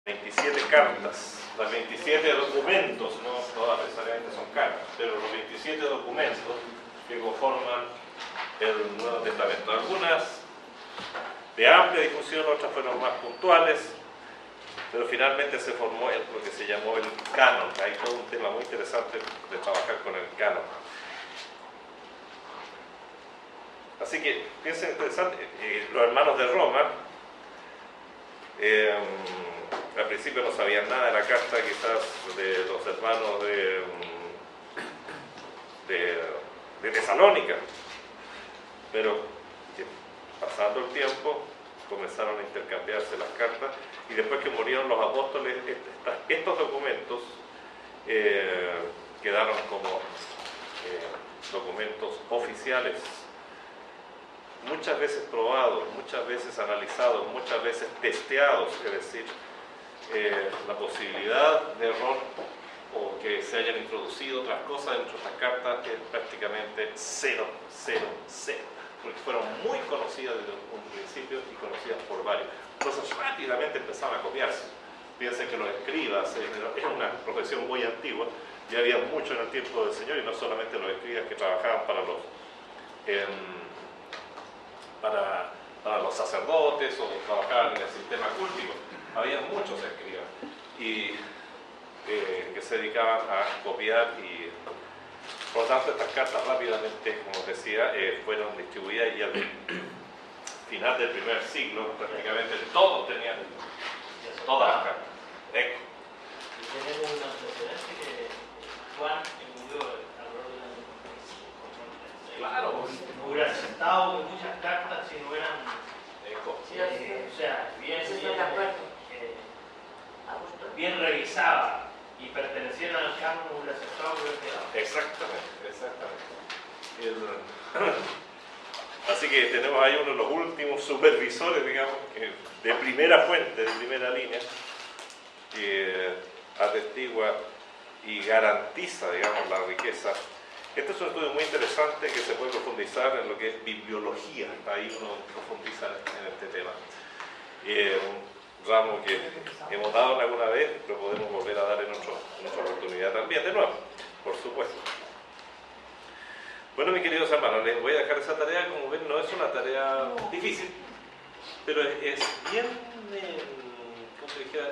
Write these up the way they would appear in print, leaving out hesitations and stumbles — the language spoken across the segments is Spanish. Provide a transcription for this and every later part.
27 cartas, las 27 documentos, no todas necesariamente son cartas, pero los 27 documentos que conforman el Nuevo Testamento. Algunas de amplia difusión, otras fueron más puntuales, pero finalmente se formó lo que se llamó el canon. Hay todo un tema muy interesante de trabajar con el canon. Así que, piensen interesante, los hermanos de Roma, al principio no sabían nada de la carta quizás de los hermanos de Tesalónica, pero pasando el tiempo comenzaron a intercambiarse las cartas, y después que murieron los apóstoles, estos documentos quedaron como documentos oficiales, muchas veces probados, muchas veces analizados, muchas veces testeados, es decir, la posibilidad de error o que se hayan introducido otras cosas dentro de estas cartas es prácticamente 0, porque fueron muy conocidas desde un principio y conocidas por varios. Entonces rápidamente empezaron a copiarse. Piensen que los escribas es una profesión muy antigua, ya había mucho en el tiempo del Señor, y no solamente los escribas que trabajaban para los sacerdotes o trabajaban en el sistema cultico. Había muchos escribas y que se dedicaban a copiar, y por lo tanto estas cartas rápidamente, como decía, fueron distribuidas, y al final del primer siglo prácticamente todos tenían todas las cartas. Y tenemos un antecedente que Juan murió alrededor del año 45. Claro. No hubiera aceptado muchas cartas si no hubieran, o sea, bien revisadas y pertenecieran al canon, no hubiera aceptado, hubiera quedado. Exactamente. Así que tenemos ahí uno de los últimos supervisores, digamos, de primera fuente, de primera línea, que atestigua y garantiza, digamos, la riqueza. Este es un estudio muy interesante que se puede profundizar en lo que es bibliología. Ahí uno profundiza en este tema. Un ramo que hemos dado alguna vez, pero podemos volver a dar en otra oportunidad también, de nuevo, por supuesto. Bueno, mis queridos hermanos, les voy a dejar esa tarea. Como ven, no es una tarea difícil, pero es bien ¿cómo se dijera?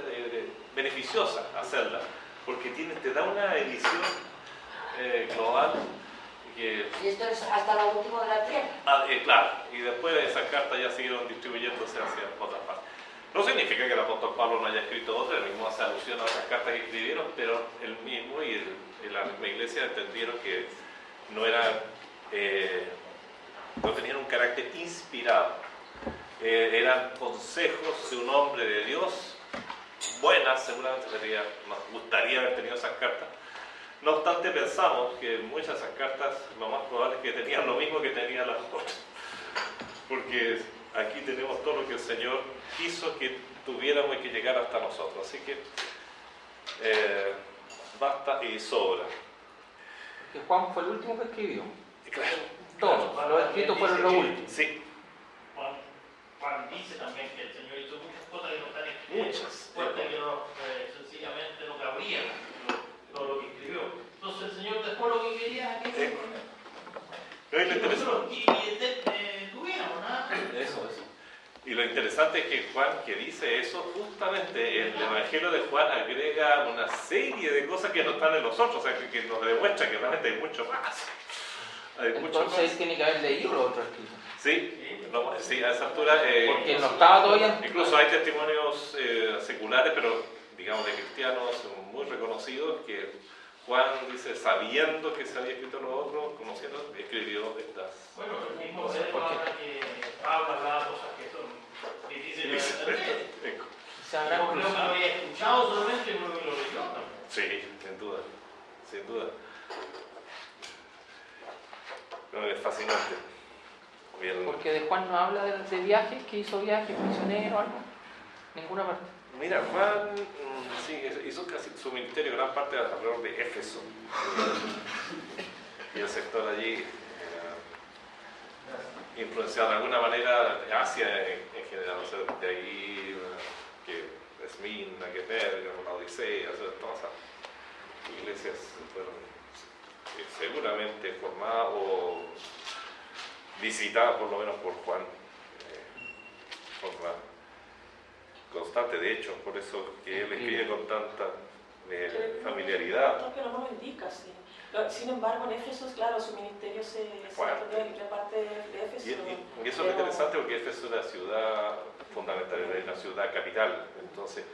Beneficiosa hacerla, porque te da una edición global. Y esto es hasta lo último de la tierra. Claro, y después esas cartas ya siguieron distribuyéndose hacia otras partes. No significa que el apóstol Pablo no haya escrito otra, él mismo hace alusión a otras cartas que escribieron, pero él mismo y la misma iglesia entendieron que no tenían un carácter inspirado. Eran consejos de un hombre de Dios, buenas, seguramente nos gustaría haber tenido esas cartas. No obstante, pensamos que muchas de esas cartas lo más probable es que tenían lo mismo que tenían las otras, porque aquí tenemos todo lo que el Señor quiso que tuviéramos y que llegara hasta nosotros. Así que basta y sobra. Que Juan fue el último que escribió. Claro. Todos, los escritos fueron los últimos. Sí. Juan dice también que el Señor hizo muchas cosas que no están escritas. Muchas. Fuerte que sencillamente no cabrían todo lo que escribió. Entonces el Señor dejó lo que quería aquí. Pero es Nosotros tuviéramos nada. Eso. Y lo interesante es que Juan, que dice eso, justamente el Evangelio de Juan agrega una serie de cosas que no están en los otros, o sea, que nos demuestra que realmente hay mucho más. Entonces tiene que haber leído los otros escritos. Sí, a esa altura. Porque no estaba todavía. Incluso hay testimonios seculares, pero digamos de cristianos muy reconocidos, que Juan dice, sabiendo que se había escrito lo otro, conociendo, escribió estas. Bueno, el mismo Pedro habla que Pablo hablaba cosas que son difíciles de entender. Yo creo que lo había escuchado solamente y creo que lo leyó también. Sí, sin duda. No, es fascinante. Bien. Porque de Juan no habla de viajes, que hizo viajes, misioneros, algo. Ninguna parte. Mira, Juan sí, hizo casi su ministerio gran parte alrededor de Éfeso. Y el sector allí, influenciado de alguna manera Asia en general, o sea, de ahí que es Esmirna, que Pérgamo, la Odisea, todas esas iglesias fueron seguramente formadas o visitadas por lo menos por Juan, forma constante, de hecho, por eso que él escribe con tanta familiaridad. Creo que no nos indica, sí. Sin embargo, en Éfeso, claro, su ministerio se reparte de Éfeso. Y eso es interesante porque Éfeso es una ciudad fundamental, es una ciudad capital. Entonces,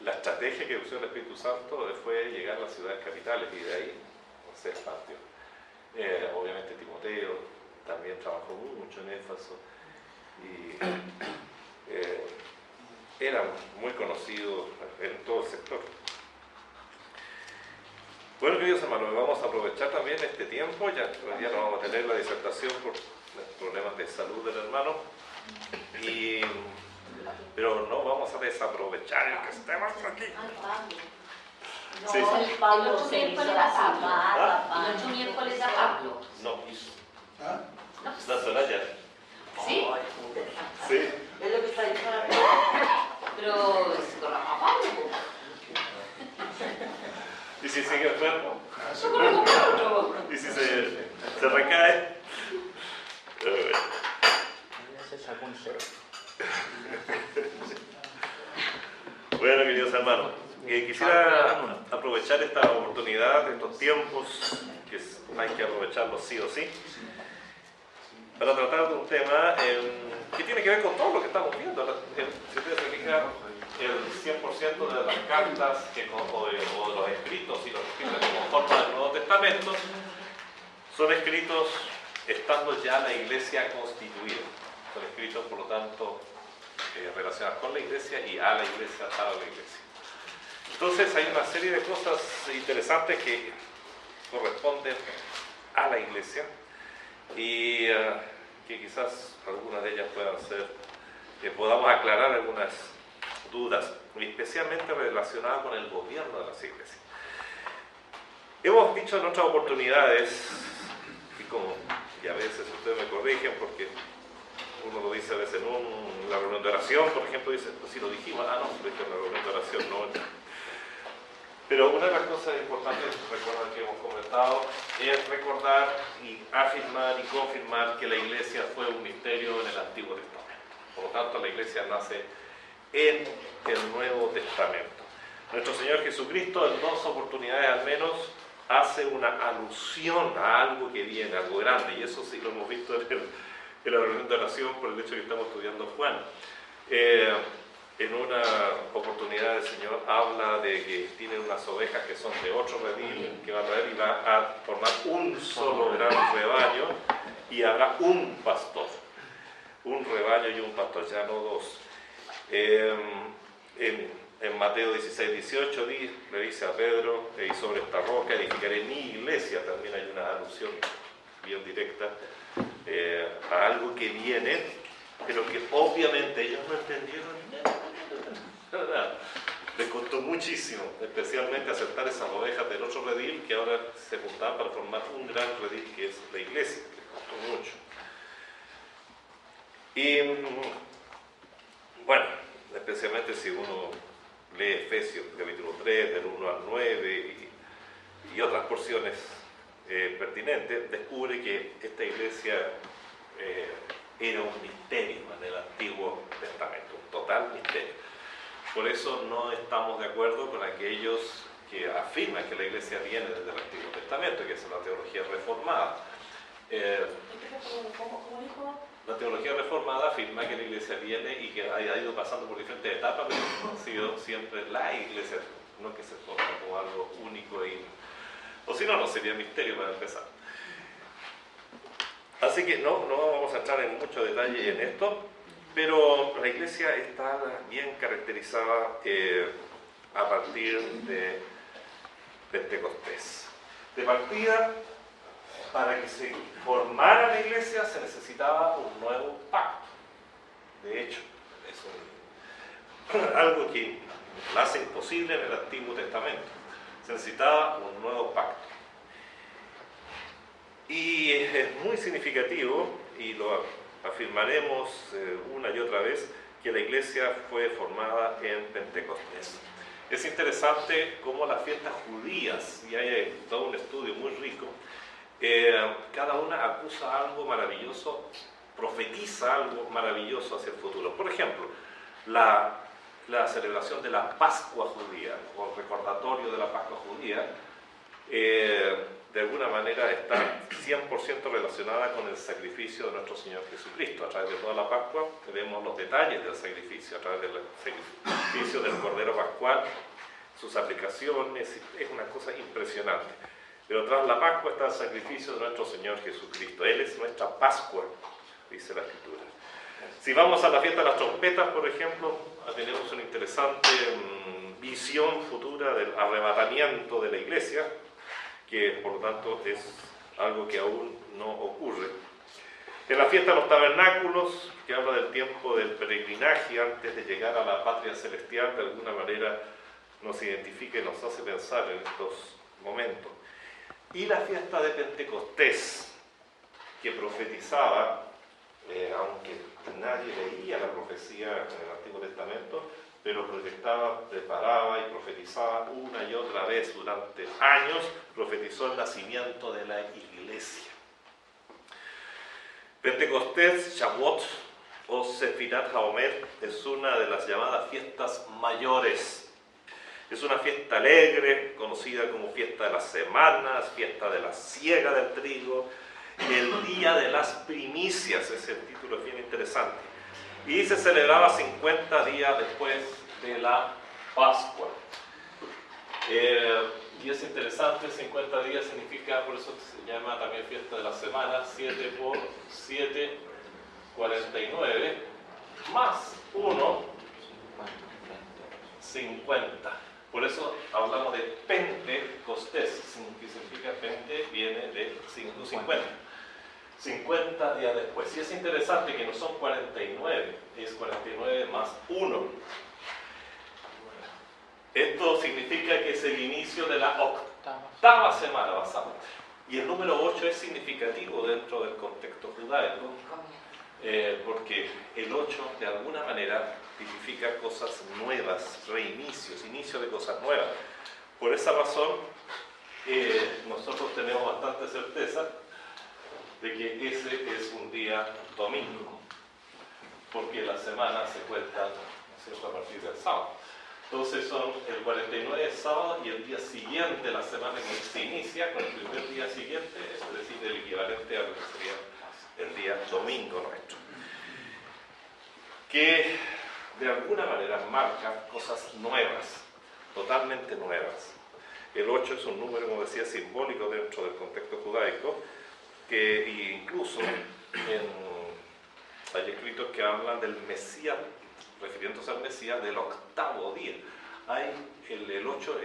la estrategia que usó el Espíritu Santo fue llegar a las ciudades capitales y de ahí se expandió. Obviamente Timoteo también trabajó mucho en Éfeso y era muy conocido en todo el sector. Bueno, queridos hermanos, vamos a aprovechar también este tiempo, ya no vamos a tener la disertación por problemas de salud del hermano, pero no vamos a desaprovechar el que estemos aquí. No, Sí. el otro miércoles a Pablo. El otro miércoles a Pablo. No, ¿Ah? la Soraya. ¿Sí? Sí. Es lo que está diciendo la pero es con la Pablo. ¿Y si sigue enfermo? ¿Y si se recae? Se sacó un cero. Bueno, queridos hermanos, quisiera aprovechar esta oportunidad, estos tiempos, que hay que aprovecharlos sí o sí, para tratar de un tema que tiene que ver con todo lo que estamos viendo. Si ustedes se fijan, el 100% de las cartas o de los escritos y los escritos que conforman el Nuevo Testamento son escritos estando ya la iglesia constituida. Son escritos, por lo tanto, relacionados con la iglesia y a la iglesia, para la iglesia. Entonces hay una serie de cosas interesantes que corresponden a la iglesia y que quizás algunas de ellas puedan ser, que podamos aclarar algunas dudas, especialmente relacionadas con el gobierno de las iglesias. Hemos dicho en otras oportunidades, y a veces ustedes me corrigen porque uno lo dice a veces en la reunión de oración, por ejemplo, dice, pues si lo dijimos, no, lo dije en la reunión de oración, no. Pero una de las cosas importantes, recuerden que hemos comentado, es recordar y afirmar y confirmar que la iglesia fue un misterio en el Antiguo Testamento. Por lo tanto, la iglesia nace en el Nuevo Testamento. Nuestro Señor Jesucristo, en 2 oportunidades al menos, hace una alusión a algo que viene, algo grande, y eso sí lo hemos visto en la reunión de oración por el hecho de que estamos estudiando Juan. En una oportunidad el Señor habla de que tiene unas ovejas que son de otro redil, que va a traer y va a formar un solo gran rebaño y habrá un pastor, un rebaño y un pastor, ya no dos. En Mateo 16:18 le dice a Pedro, y sobre esta roca edificaré mi iglesia. También hay una alusión bien directa a algo que viene, pero que obviamente ellos no entendieron nada. Les costó muchísimo, especialmente aceptar esas ovejas del otro redil que ahora se juntaban para formar un gran redil que es la iglesia. Les costó mucho. Y bueno, especialmente si uno lee Efesios capítulo 3, del 1 al 9 y otras porciones pertinentes, descubre que esta iglesia era un misterio en el Antiguo Testamento, un total misterio. Por eso no estamos de acuerdo con aquellos que afirman que la iglesia viene desde el Antiguo Testamento, que es la teología reformada. ¿Cómo dijo? La teología reformada afirma que la iglesia viene y que ha ido pasando por diferentes etapas, pero ha sido siempre la iglesia, no que se forma como algo único o si no, no sería misterio para empezar. Así que no vamos a entrar en mucho detalle en esto, pero la iglesia está bien caracterizada a partir de Pentecostés. De partida, para que se formara la iglesia se necesitaba un nuevo pacto. De hecho, es algo que lo hace imposible en el Antiguo Testamento. Se necesitaba un nuevo pacto. Y es muy significativo, y lo afirmaremos una y otra vez, que la iglesia fue formada en Pentecostés. Es interesante cómo las fiestas judías, y hay todo un estudio muy rico, cada una acusa algo maravilloso, profetiza algo maravilloso hacia el futuro. Por ejemplo, la celebración de la Pascua judía, o el recordatorio de la Pascua judía, de alguna manera está 100% relacionada con el sacrificio de nuestro Señor Jesucristo. A través de toda la Pascua vemos los detalles del sacrificio, a través del sacrificio del Cordero Pascual, sus aplicaciones, es una cosa impresionante. Pero tras la Pascua está el sacrificio de nuestro Señor Jesucristo. Él es nuestra Pascua, dice la Escritura. Si vamos a la fiesta de las trompetas, por ejemplo, tenemos una interesante visión futura del arrebatamiento de la iglesia, que por lo tanto es algo que aún no ocurre. En la fiesta de los tabernáculos, que habla del tiempo del peregrinaje antes de llegar a la patria celestial, de alguna manera nos identifica y nos hace pensar en estos momentos. Y la fiesta de Pentecostés, que profetizaba, aunque nadie leía la profecía en el Antiguo Testamento, pero proyectaba, preparaba y profetizaba una y otra vez durante años, profetizó el nacimiento de la iglesia. Pentecostés, Shavuot o Sefirat HaOmer es una de las llamadas fiestas mayores. Es una fiesta alegre, conocida como fiesta de las semanas, fiesta de la siega del trigo, el día de las primicias, ese título es bien interesante. Y se celebraba 50 días después de la Pascua. Y es interesante, 50 días significa, por eso se llama también fiesta de la semana, 7 por 7, 49, más 1, 50. Por eso hablamos de Pentecostés, que significa Pente, viene de 50. 50 días después. Y es interesante que no son 49, es 49 más 1. Esto significa que es el inicio de la octava semana basada. Y el número 8 es significativo dentro del contexto judaico, porque el 8 de alguna manera tipifica cosas nuevas, reinicios, inicio de cosas nuevas. Por esa razón, nosotros tenemos bastante certeza de que ese es un día domingo, porque la semana se cuenta, ¿no es cierto?, a partir del sábado. Entonces son el 49 es sábado y el día siguiente, la semana que se inicia, con el primer día siguiente, es decir, el equivalente a lo que sería el día domingo nuestro. Que de alguna manera marca cosas nuevas, totalmente nuevas. El 8 es un número, como decía, simbólico dentro del contexto judaico, que incluso hay escritos que hablan del Mesías, refiriéndose al Mesías, del octavo día. El 8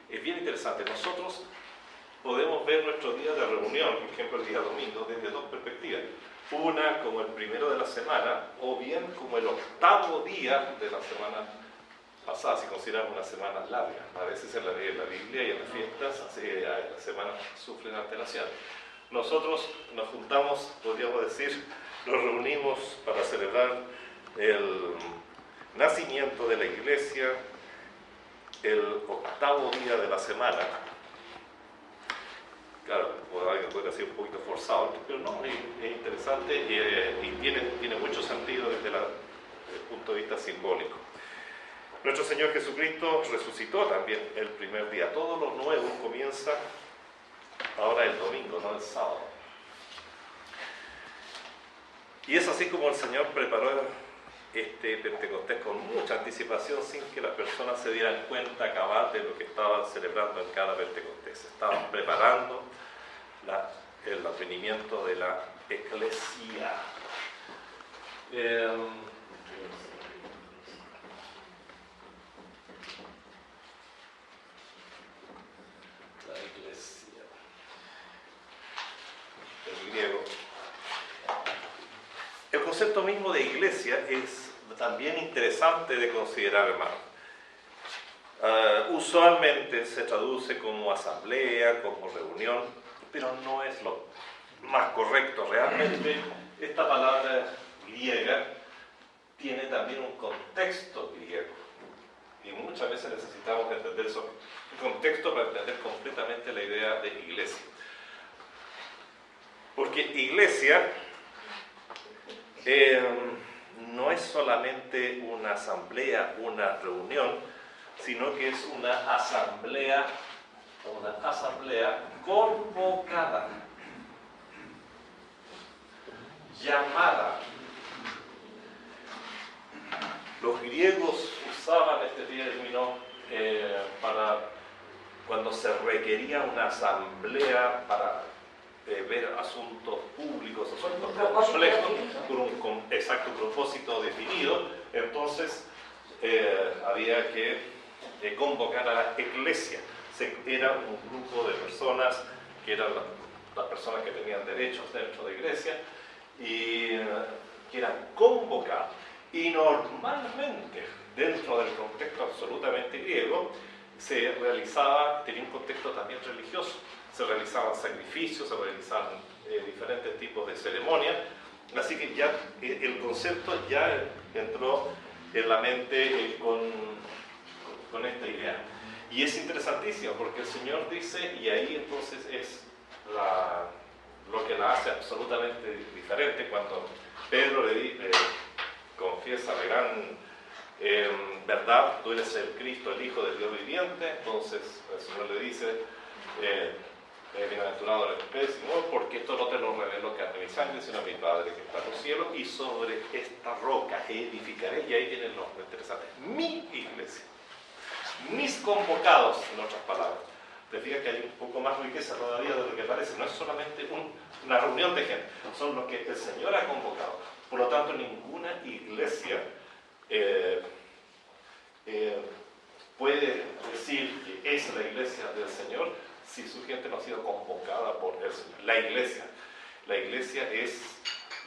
es bien interesante. Nosotros podemos ver nuestros días de reunión, por ejemplo el día domingo, desde dos perspectivas. Una como el primero de la semana, o bien como el octavo día de la semana pasada, si consideramos una semana larga. A veces en la Biblia y en las fiestas las semanas sufren alteraciones. Nosotros nos juntamos, podríamos decir, nos reunimos para celebrar el nacimiento de la iglesia, el octavo día de la semana. Claro, alguien podría ser un poquito forzado, pero no, es interesante y tiene mucho sentido desde el punto de vista simbólico. Nuestro Señor Jesucristo resucitó también el primer día. Todo lo nuevo comienza ahora el domingo, no el sábado. Y es así como el Señor preparó este Pentecostés con mucha anticipación, sin que las personas se dieran cuenta cabal de lo que estaban celebrando en cada Pentecostés. Estaban preparando el advenimiento de la Eclesia. La Eclesia. El griego. El concepto mismo de iglesia es también interesante de considerar, hermano. Usualmente se traduce como asamblea, como reunión, pero no es lo más correcto. Realmente esta palabra griega tiene también un contexto griego. Y muchas veces necesitamos entender eso, el contexto para entender completamente la idea de iglesia. Porque iglesia no es solamente una asamblea, una reunión, sino que es una asamblea convocada, llamada. Los griegos usaban este término para cuando se requería una asamblea para ver asuntos públicos, asuntos complejos, con un exacto propósito definido. Entonces había que convocar a la iglesia. Era un grupo de personas que eran las personas que tenían derechos dentro de la iglesia y que eran convocados. Y normalmente, dentro del contexto absolutamente griego, se realizaba, tenía un contexto también religioso, se realizaban sacrificios, se realizaban diferentes tipos de ceremonias, así que ya el concepto ya entró en la mente con esta idea. Y es interesantísimo porque el Señor dice, y ahí entonces es lo que la hace absolutamente diferente, cuando Pedro le confiesa la gran verdad, tú eres el Cristo, el Hijo del Dios viviente. Entonces el Señor le dice, bienaventurado eres pésimo, porque esto no te lo reveló carne ni sangre, sino mi Padre que está en los cielos, y sobre esta roca edificaré. Y ahí viene el nombre interesante, mi iglesia, mis convocados, en otras palabras. Te fijas que hay un poco más riqueza todavía de lo que parece, no es solamente una reunión de gente, son los que el Señor ha convocado. Por lo tanto, ninguna iglesia puede decir que es la iglesia del Señor si su gente no ha sido convocada por el Señor. La iglesia es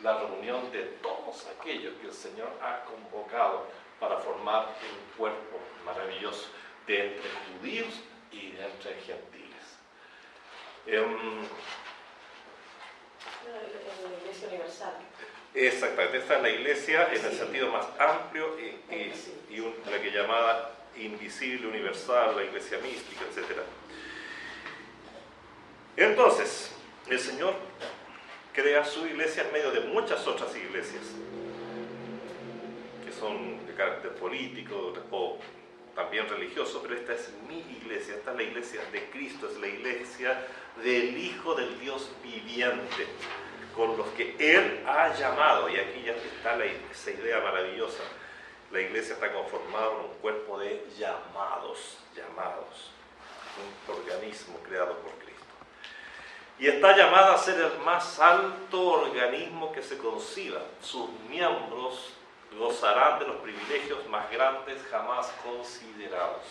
la reunión de todos aquellos que el Señor ha convocado para formar un cuerpo maravilloso de entre judíos y de entre gentiles. La iglesia universal. Exactamente, esta es la iglesia en el sentido más amplio y la que llamada invisible, universal, la iglesia mística, etc. Entonces, el Señor crea su iglesia en medio de muchas otras iglesias que son de carácter político o también religioso, pero esta es mi iglesia, esta es la iglesia de Cristo, es la iglesia del Hijo del Dios viviente, con los que Él ha llamado. Y aquí ya está esa idea maravillosa. La iglesia está conformada por un cuerpo de llamados, un organismo creado por Cristo. Y está llamada a ser el más alto organismo que se conciba. Sus miembros gozarán de los privilegios más grandes jamás considerados.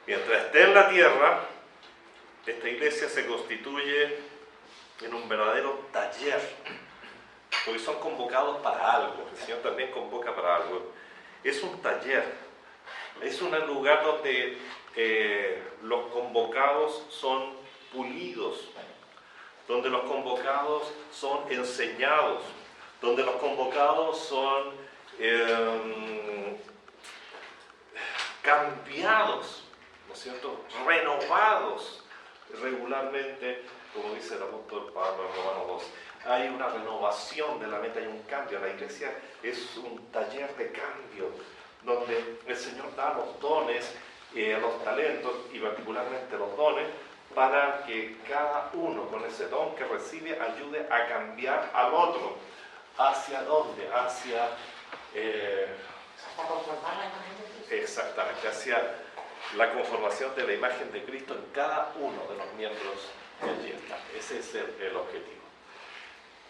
Mientras esté en la tierra, esta iglesia se constituye en un verdadero taller, porque son convocados para algo. El Señor también convoca para algo. Es un taller, es un lugar donde los convocados son pulidos, donde los convocados son enseñados, donde los convocados son cambiados, ¿no es cierto?, renovados regularmente, como dice el apóstol Pablo en Romanos 2. Hay una renovación de la mente, hay un cambio. La iglesia es un taller de cambio, donde el Señor da los dones, los talentos y particularmente los dones, para que cada uno con ese don que recibe ayude a cambiar al otro. ¿Hacia dónde? Hacia conformar la imagen de Cristo. exactamente, hacia la conformación de la imagen de Cristo en cada uno de los miembros que allí están. Ese es el objetivo.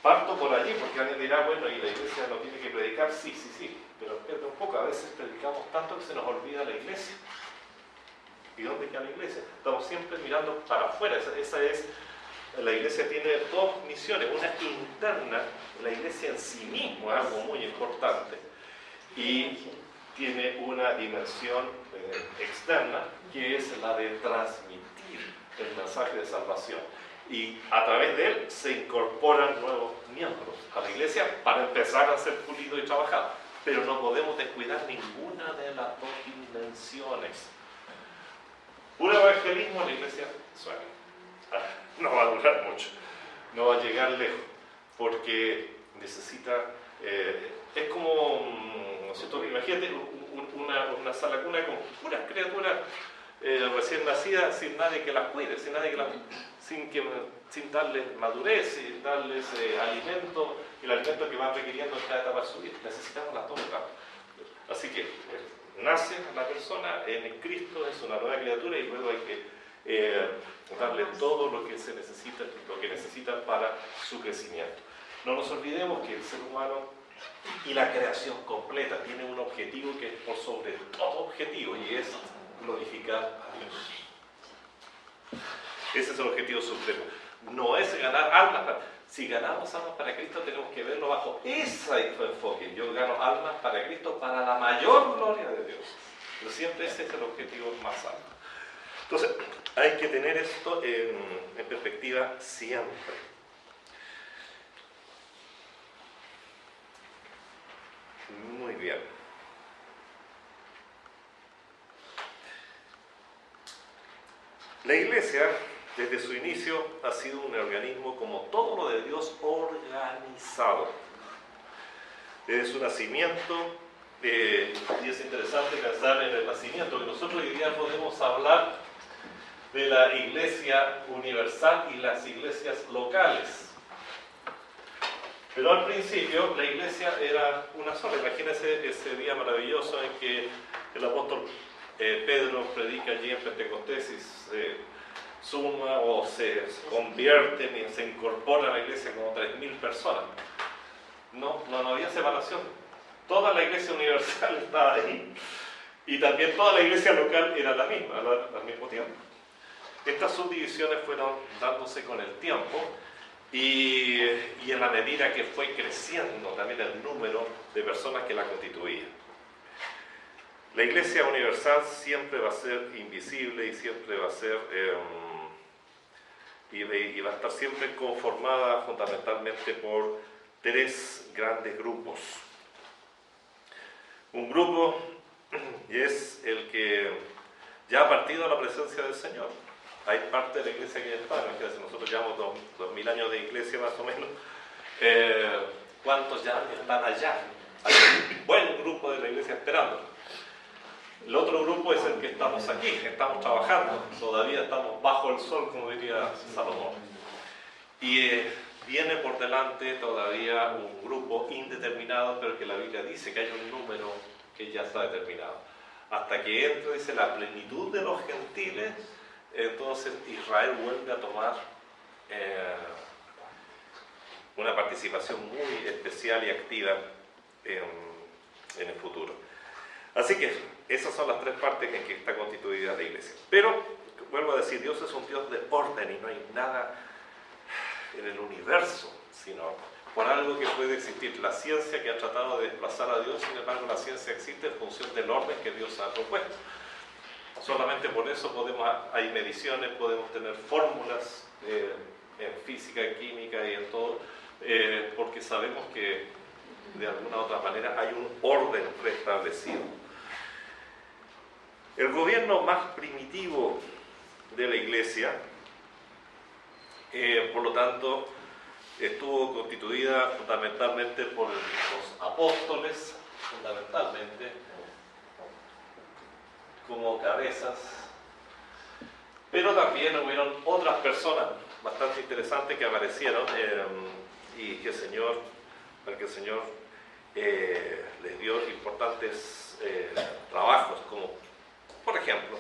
Parto por allí porque alguien dirá, bueno, ¿y la iglesia no tiene que predicar? Sí, pero espérate un poco, a veces predicamos tanto que se nos olvida la iglesia. ¿Y dónde queda la iglesia? Estamos siempre mirando para afuera. La iglesia tiene dos misiones, una interna, la iglesia en sí misma es algo muy importante, y tiene una dimensión externa, que es la de transmitir el mensaje de salvación. y a través de él se incorporan nuevos miembros a la iglesia para empezar a ser pulido y trabajado. Pero no podemos descuidar ninguna de las dos dimensiones. Un evangelismo en la iglesia suena. No va a durar mucho, no va a llegar lejos, porque necesita, es como, ¿no es cierto? Imagínate una sala cuna con puras criaturas recién nacidas, sin nadie que las cuide, sin darles madurez, sin darles alimento, el alimento que van requiriendo en cada etapa de su vida. Necesitamos las dos etapas. Así que nace la persona en Cristo, es una nueva criatura, y luego hay que darle todo lo que se necesita, lo que necesita para su crecimiento. No nos olvidemos que el ser humano y la creación completa tiene un objetivo que es por sobre todo objetivo, y es glorificar a Dios. Ese es el objetivo supremo. No es ganar almas. Si ganamos almas para Cristo, tenemos que verlo bajo ese enfoque. Yo gano almas para Cristo para la mayor gloria de Dios. Pero siempre ese es el objetivo más alto. Entonces, hay que tener esto en perspectiva siempre. Muy bien. La iglesia, desde su inicio, ha sido un organismo como todo lo de Dios organizado. Desde su nacimiento, y es interesante pensar en el nacimiento, que nosotros hoy día podemos hablar de la iglesia universal y las iglesias locales. Pero al principio la iglesia era una sola. Imagínense ese día maravilloso en que el apóstol Pedro predica allí en Pentecostés y se suma o se convierten y se incorporan a la iglesia como 3.000 personas. No había separación. Toda la iglesia universal estaba ahí. Y también toda la iglesia local era la misma al mismo tiempo. Estas subdivisiones fueron dándose con el tiempo y en la medida que fue creciendo también el número de personas que la constituían. La iglesia universal siempre va a ser invisible y siempre va a ser y va a estar siempre conformada fundamentalmente por 3 grandes grupos. Un grupo es el que ya ha partido a la presencia del Señor. Hay parte de la iglesia que ya está, imagínense, nosotros llevamos 2000 años de iglesia más o menos. ¿Cuántos ya están allá? Hay un buen grupo de la iglesia esperando. El otro grupo es el que estamos aquí, estamos trabajando, todavía estamos bajo el sol, como diría Salomón. Y viene por delante todavía un grupo indeterminado, pero que la Biblia dice que hay un número que ya está determinado. Hasta que entre, dice, la plenitud de los gentiles, entonces Israel vuelve a tomar una participación muy especial y activa en el futuro. Así que esas son las 3 partes en que está constituida la iglesia. Pero, vuelvo a decir, Dios es un Dios de orden y no hay nada en el universo sino por algo que puede existir. La ciencia que ha tratado de desplazar a Dios, sin embargo, la ciencia existe en función del orden que Dios ha propuesto. Solamente por eso hay mediciones, podemos tener fórmulas en física, en química y en todo, porque sabemos que de alguna u otra manera hay un orden preestablecido. El gobierno más primitivo de la iglesia, por lo tanto, estuvo constituida fundamentalmente por los apóstoles, fundamentalmente, como cabezas, pero también hubieron otras personas bastante interesantes que aparecieron y que el Señor les dio importantes trabajos, como por ejemplo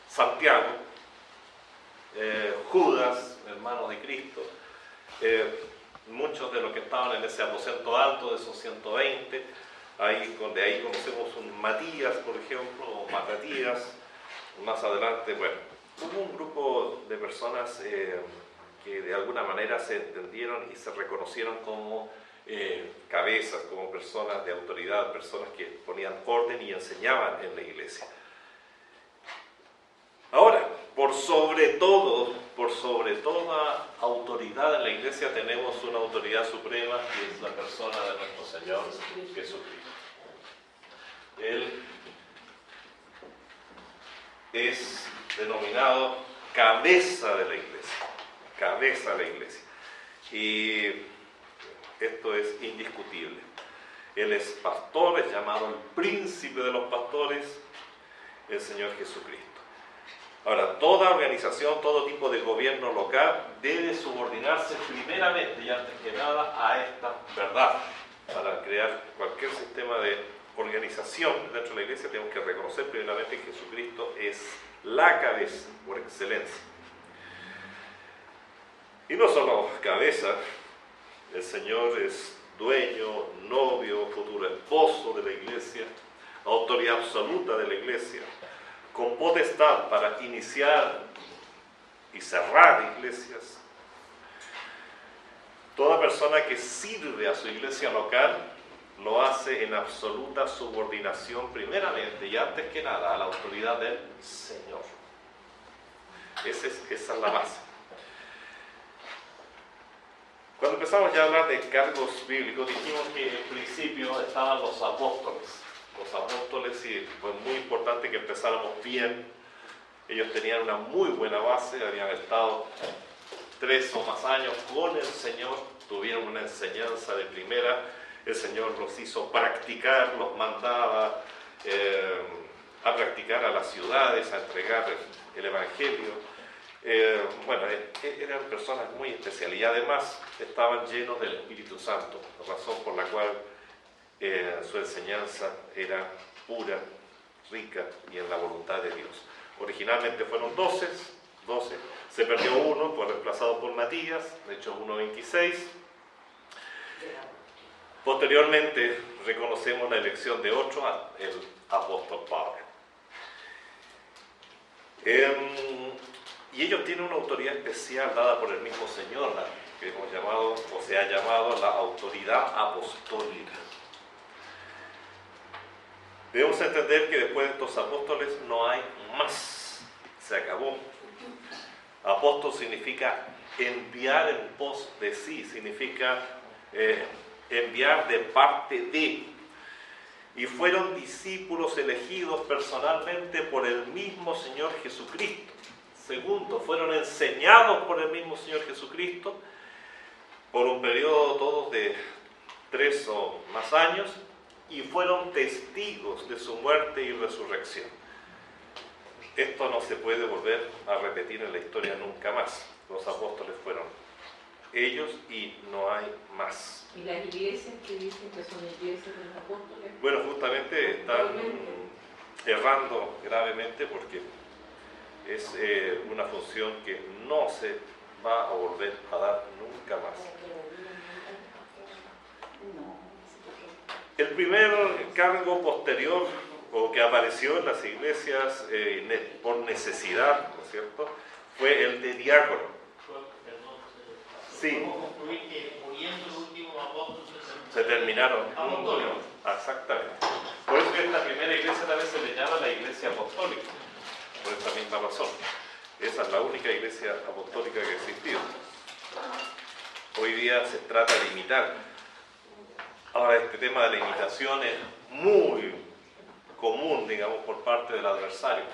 Santiago, Judas, hermano de Cristo, muchos de los que estaban en ese aposento alto, de esos 120, de ahí conocemos un Matías, por ejemplo, o Matatías. Más adelante, bueno, hubo un grupo de personas que de alguna manera se entendieron y se reconocieron como cabezas, como personas de autoridad, personas que ponían orden y enseñaban en la iglesia. Ahora, por por sobre toda autoridad en la iglesia tenemos una autoridad suprema, que es la persona de nuestro Señor Jesucristo. Él es denominado cabeza de la iglesia, cabeza de la iglesia. Y esto es indiscutible. Él es pastor, es llamado el príncipe de los pastores, el Señor Jesucristo. Ahora, toda organización, todo tipo de gobierno local debe subordinarse primeramente y antes que nada a esta verdad. Para crear cualquier sistema de organización dentro de la iglesia tenemos que reconocer primeramente que Jesucristo es la cabeza por excelencia. Y no solo cabeza, el Señor es dueño, novio, futuro esposo de la iglesia, autoridad absoluta de la iglesia, con potestad para iniciar y cerrar iglesias. Toda persona que sirve a su iglesia local lo hace en absoluta subordinación primeramente y antes que nada a la autoridad del Señor. Esa es la base. Cuando empezamos ya a hablar de cargos bíblicos, dijimos que en principio estaban los apóstoles. Los apóstoles, y fue muy importante que empezáramos bien. Ellos tenían una muy buena base, habían estado 3 o más años con el Señor, tuvieron una enseñanza de primera, el Señor los hizo practicar, los mandaba a practicar a las ciudades, a entregar el Evangelio. Eran personas muy especiales y además estaban llenos del Espíritu Santo, razón por la cual su enseñanza era pura, rica y en la voluntad de Dios. Originalmente fueron 12, se perdió uno, fue reemplazado por Matías, de hecho 1:26. Posteriormente reconocemos la elección de otro, el apóstol Pablo. Y ellos tienen una autoridad especial dada por el mismo Señor, que hemos llamado, o se ha llamado, la autoridad apostólica. Debemos entender que después de estos apóstoles no hay más, se acabó. Apóstol significa enviar en pos de sí, significa enviar de parte de. Y fueron discípulos elegidos personalmente por el mismo Señor Jesucristo. Segundo, fueron enseñados por el mismo Señor Jesucristo por un periodo todos de 3 o más años y fueron testigos de su muerte y resurrección. Esto no se puede volver a repetir en la historia nunca más. Los apóstoles fueron ellos y no hay más. ¿Y las iglesias que dicen que son iglesias de los apóstoles? Bueno, justamente están errando gravemente porque es una función que no se va a volver a dar nunca más. El primer cargo posterior o que apareció en las iglesias por necesidad, ¿no es cierto?, fue el de diácono. Sí. Podemos concluir que muriendo el último apóstol Se terminaron. Apostólicos. Exactamente. Por eso que esta primera iglesia también se le llama la iglesia apostólica, por esta misma razón. Esa es la única iglesia apostólica que ha existido. Hoy día se trata de imitar. Ahora, este tema de la imitación es muy común, digamos, por parte del adversario.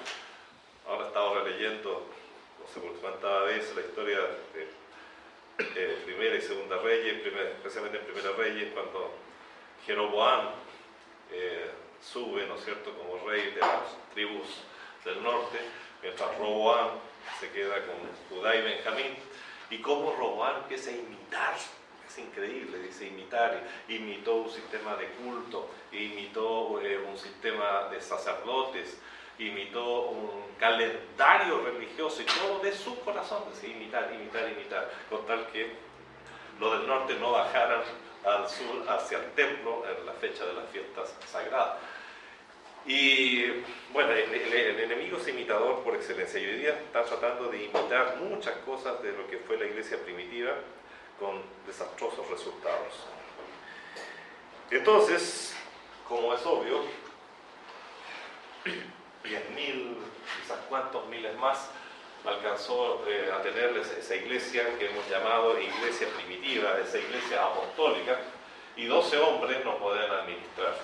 Ahora estamos releyendo, no sé por cuánta vez, la historia de Primera y Segunda Reyes, especialmente en Primera Reyes, cuando Jeroboam sube, ¿no es cierto?, como rey de las tribus del norte, mientras Roboam se queda con Judá y Benjamín, y cómo Roboam empieza a imitar. Es increíble, dice imitar, imitó un sistema de culto, imitó un sistema de sacerdotes, imitó un calendario religioso y todo de su corazón, dice imitar, con tal que los del norte no bajaran al sur hacia el templo en la fecha de las fiestas sagradas. Y bueno, el enemigo es imitador por excelencia y hoy día está tratando de imitar muchas cosas de lo que fue la iglesia primitiva, con desastrosos resultados. Entonces, como es obvio, 10.000, quizás cuantos miles más alcanzó a tener esa iglesia que hemos llamado iglesia primitiva, esa iglesia apostólica, y 12 hombres no podían administrar.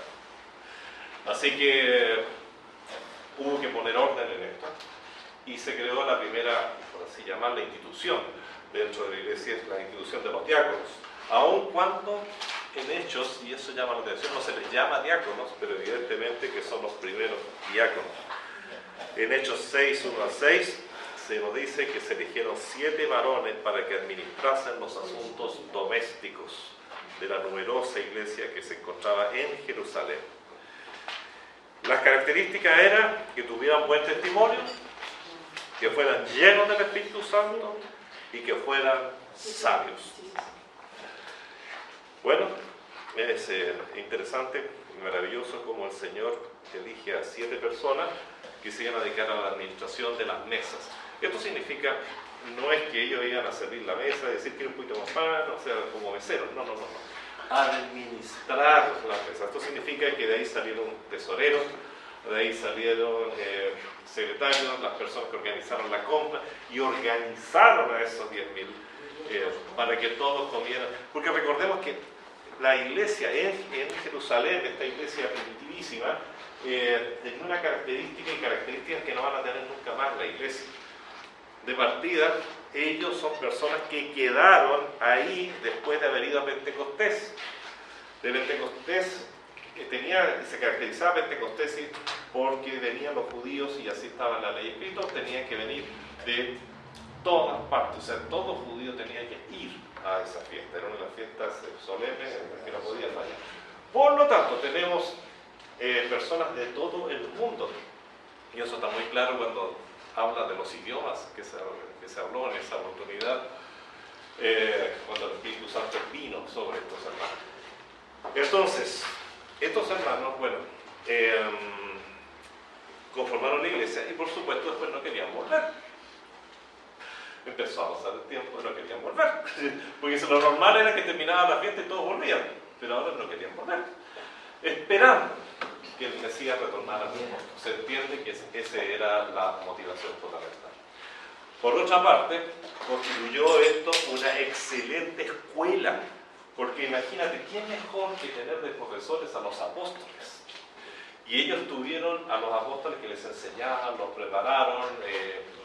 Así que hubo que poner orden en esto, y se creó la primera, por así llamarla, institución dentro de la iglesia, la institución de los diáconos. Aun cuando en Hechos, y eso llama la atención, no se les llama diáconos, pero evidentemente que son los primeros diáconos. En Hechos 6, 1 al 6, se nos dice que se eligieron 7 varones para que administrasen los asuntos domésticos de la numerosa iglesia que se encontraba en Jerusalén. Las características eran que tuvieran buen testimonio, que fueran llenos del Espíritu Santo y que fueran sabios. Bueno, es interesante y maravilloso cómo el Señor elige a 7 personas que se iban a dedicar a la administración de las mesas. Esto significa, no es que ellos iban a servir la mesa y decir que un poquito más pan, o sea, como meseros, no. Administrar las mesas. Esto significa que de ahí salieron tesoreros, de ahí salieron secretarios, las personas que organizaron la compra y organizaron a esos 10.000 para que todos comieran. Porque recordemos que la iglesia en Jerusalén, esta iglesia primitivísima, tenía una característica y características que no van a tener nunca más la iglesia. De partida, ellos son personas que quedaron ahí después de haber ido a Pentecostés. De Pentecostés, se caracterizaba Pentecostés porque venían los judíos, y así estaba en la ley escrita, tenían que venir de todas partes, o sea, todo judío tenía que ir a esa fiesta. Eran unas fiestas solemnes en las que no podían fallar. Por lo tanto, tenemos personas de todo el mundo, y eso está muy claro cuando habla de los idiomas que se habló en esa oportunidad, cuando el Espíritu Santo vino sobre estos hermanos. Entonces, estos hermanos, bueno, conformaron la iglesia y por supuesto después no querían volver. Empezó a pasar el tiempo y no querían volver, porque lo normal era que terminaba la fiesta y todos volvían, pero ahora no querían volver, esperando que el Mesías retornara al mundo. Se entiende que esa era la motivación fundamental. Por otra parte, constituyó esto una excelente escuela, porque imagínate, ¿quién mejor que tener de profesores a los apóstoles? Y ellos tuvieron a los apóstoles que les enseñaban, los prepararon,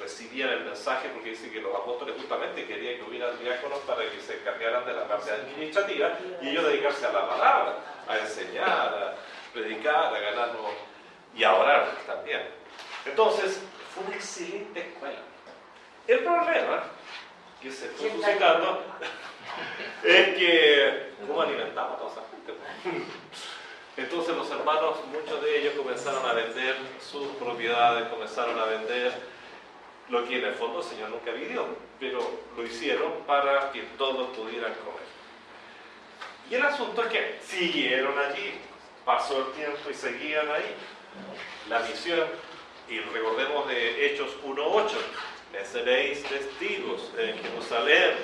recibían el mensaje, porque dice que los apóstoles justamente querían que hubieran diáconos para que se encargaran de la parte administrativa y ellos dedicarse a la palabra, a enseñar, a predicar, a ganarnos y a orar también. Entonces, fue una excelente escuela. El problema que se fue suscitando es que, ¿cómo alimentamos a toda esa gente? Entonces los hermanos, muchos de ellos comenzaron a vender sus propiedades, comenzaron a vender lo que en el fondo el Señor nunca pidió, pero lo hicieron para que todos pudieran comer. Y el asunto es que siguieron allí, pasó el tiempo y seguían ahí. La misión, y recordemos de Hechos 1:8, me seréis testigos en Jerusalén,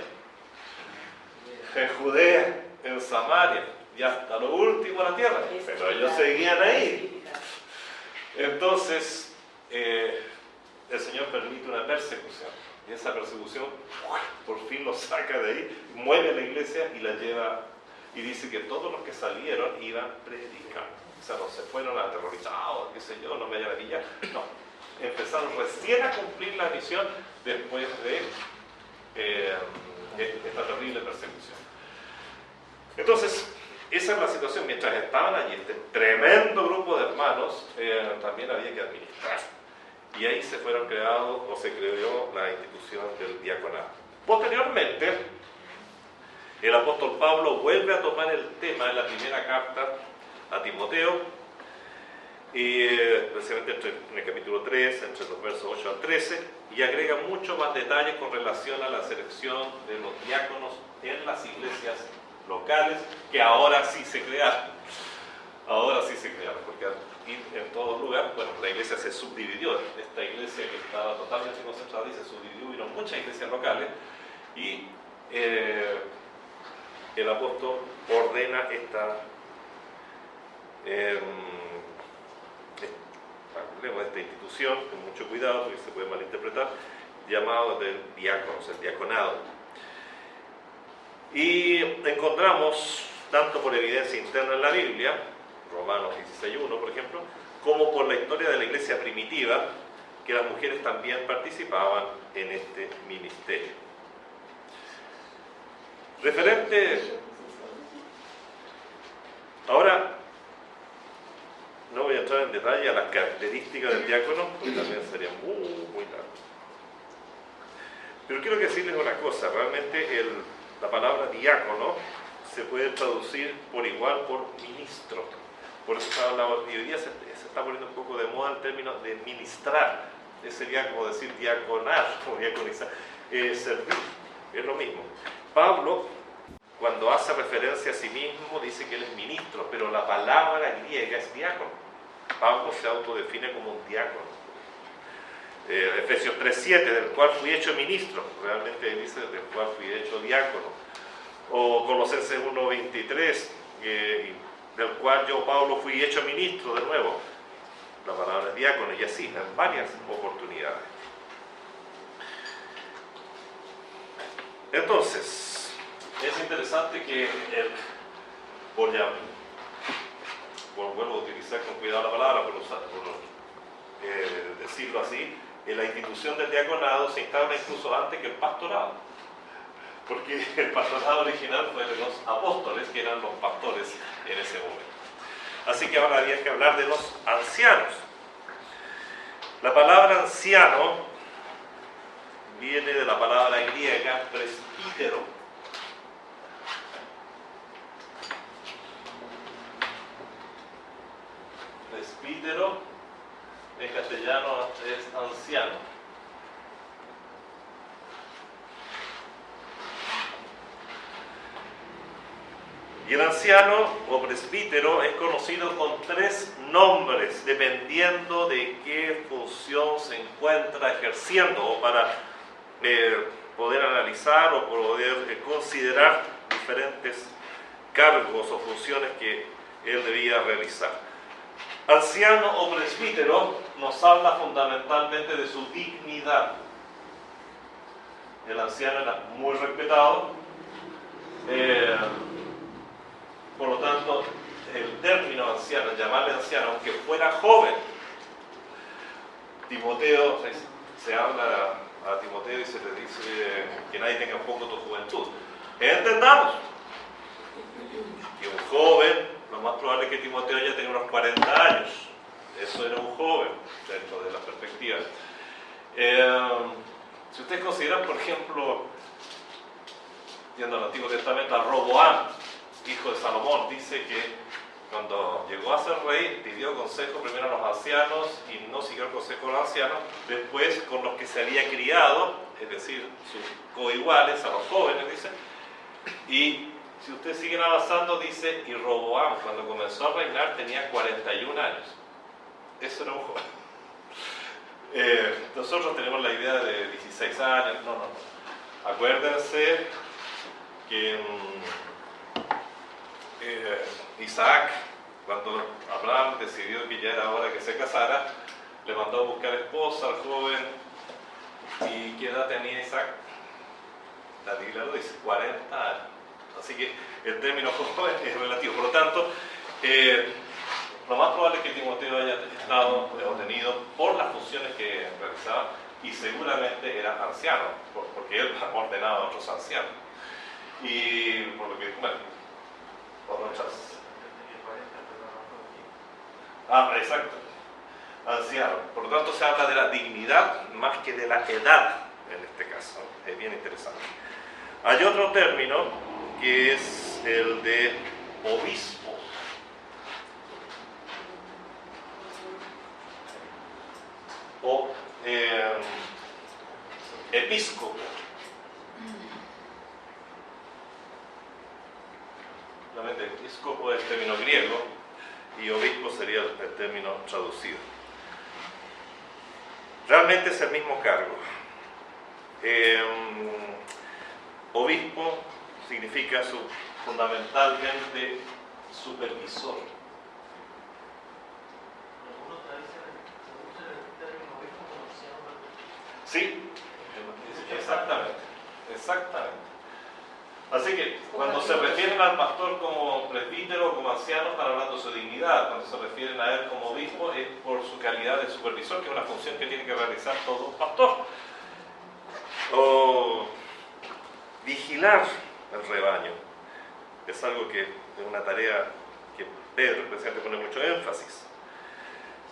en Judea, en Samaria y hasta lo último de la tierra. Pero ellos seguían ahí. Entonces, el Señor permite una persecución. Y esa persecución, por fin los saca de ahí, mueve a la iglesia y la lleva. Y dice que todos los que salieron iban predicando. O sea, no se fueron aterrorizados, qué sé yo, no me vayan a pillar. No. Empezaron recién a cumplir la misión después de esta terrible persecución. Entonces, esa es la situación. Mientras estaban allí, este tremendo grupo de hermanos, también había que administrar. Y ahí se fueron creados, o se creó la institución del diaconato. Posteriormente, el apóstol Pablo vuelve a tomar el tema en la primera carta a Timoteo, y especialmente en el capítulo 3, entre los versos 8 al 13, y agrega mucho más detalles con relación a la selección de los diáconos en las iglesias locales, que ahora sí se crearon. Ahora sí se crearon, porque en todo lugar, bueno, la iglesia se subdividió. Esta iglesia que estaba totalmente concentrada y se subdividió, hubieron muchas iglesias locales, y el apóstol ordena esta institución con mucho cuidado, porque se puede malinterpretar, llamado de diáconos, el diaconado. Y encontramos, tanto por evidencia interna en la Biblia, Romanos 16:1 por ejemplo, como por la historia de la iglesia primitiva, que las mujeres también participaban en este ministerio. Referente, ahora no voy a entrar en detalle a las características del diácono, porque también sería muy largo. Pero quiero decirles una cosa, realmente la palabra diácono se puede traducir por igual por ministro. Por eso se habla, y hoy día se está poniendo un poco de moda el término de ministrar. Sería como decir diaconar, o diaconizar, servir, es lo mismo. Pablo, cuando hace referencia a sí mismo, dice que él es ministro, pero la palabra griega es diácono. Pablo se autodefine como un diácono. Efesios 3:7, del cual fui hecho ministro, realmente dice del cual fui hecho diácono. O Colosenses 1:23, del cual yo, Pablo, fui hecho ministro de nuevo. La palabra es diácono, y así, en varias oportunidades. Entonces, es interesante que vuelvo a utilizar con cuidado la palabra, por decirlo así, la institución del diaconado se instala incluso antes que el pastorado, porque el pastorado original fue de los apóstoles, que eran los pastores en ese momento. Así que ahora había que hablar de los ancianos. La palabra anciano viene de la palabra griega presbítero. Presbítero en castellano es anciano. Y el anciano o presbítero es conocido con 3 nombres, dependiendo de qué función se encuentra ejerciendo, o para poder analizar o poder considerar diferentes cargos o funciones que él debía realizar. Anciano o presbítero nos habla fundamentalmente de su dignidad. El anciano era muy respetado. Por lo tanto, el término anciano, llamarle anciano, aunque fuera joven, Timoteo, se habla a Timoteo y se le dice que nadie tenga en poco tu juventud. Entendamos que un joven, lo más probable es que Timoteo ya tenga unos 40 años. Eso era un joven, dentro de la perspectiva. Si ustedes consideran, por ejemplo, yendo al Antiguo Testamento, a Roboam, hijo de Salomón, dice que cuando llegó a ser rey, pidió consejo primero a los ancianos y no siguió el consejo de los ancianos, después con los que se había criado, es decir, sus coiguales, a los jóvenes, dice. Y si ustedes siguen avanzando, dice, y Roboam, cuando comenzó a reinar, tenía 41 años. Eso era un joven. Nosotros tenemos la idea de 16 años, no. Acuérdense que Isaac, cuando Abraham decidió que ya era hora que se casara, le mandó a buscar esposa al joven. ¿Y qué edad tenía Isaac? La Biblia lo dice, 40 años. Así que el término joven es relativo. Por lo tanto, lo más probable es que Timoteo haya estado o tenido por las funciones que realizaba, y seguramente era anciano, porque él ordenaba a otros ancianos. Y por lo que, bueno, por otras. Exacto. Anciano. Por lo tanto, se habla de la dignidad más que de la edad en este caso. Es bien interesante. Hay otro término que es el de obispo. O episcopo. Realmente, episcopo es el término griego y obispo sería el término traducido. Realmente es el mismo cargo. Obispo significa fundamentalmente supervisor. Sí, Exactamente, exactamente. Así que cuando se refieren al pastor como presbítero o como anciano, están hablando de su dignidad. Cuando se refieren a él como obispo, es por su calidad de supervisor, que es una función que tiene que realizar todo pastor. O vigilar el rebaño. Es algo que es una tarea que Pedro, el presidente, pone mucho énfasis.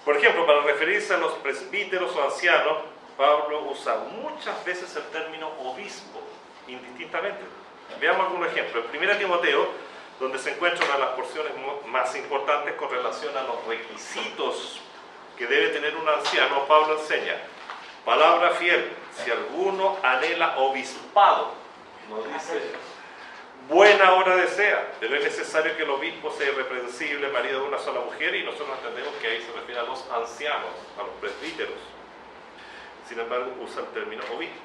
Por ejemplo, para referirse a los presbíteros o ancianos, Pablo usa muchas veces el término obispo, indistintamente. Veamos algún ejemplo. En 1 Timoteo, donde se encuentra una de las porciones más importantes con relación a los requisitos que debe tener un anciano, Pablo enseña: palabra fiel, si alguno anhela obispado, nos dice, buena hora desea, pero es necesario que el obispo sea irreprensible, marido de una sola mujer, y nosotros entendemos que ahí se refiere a los ancianos, a los presbíteros. Sin embargo, usa el término obispo.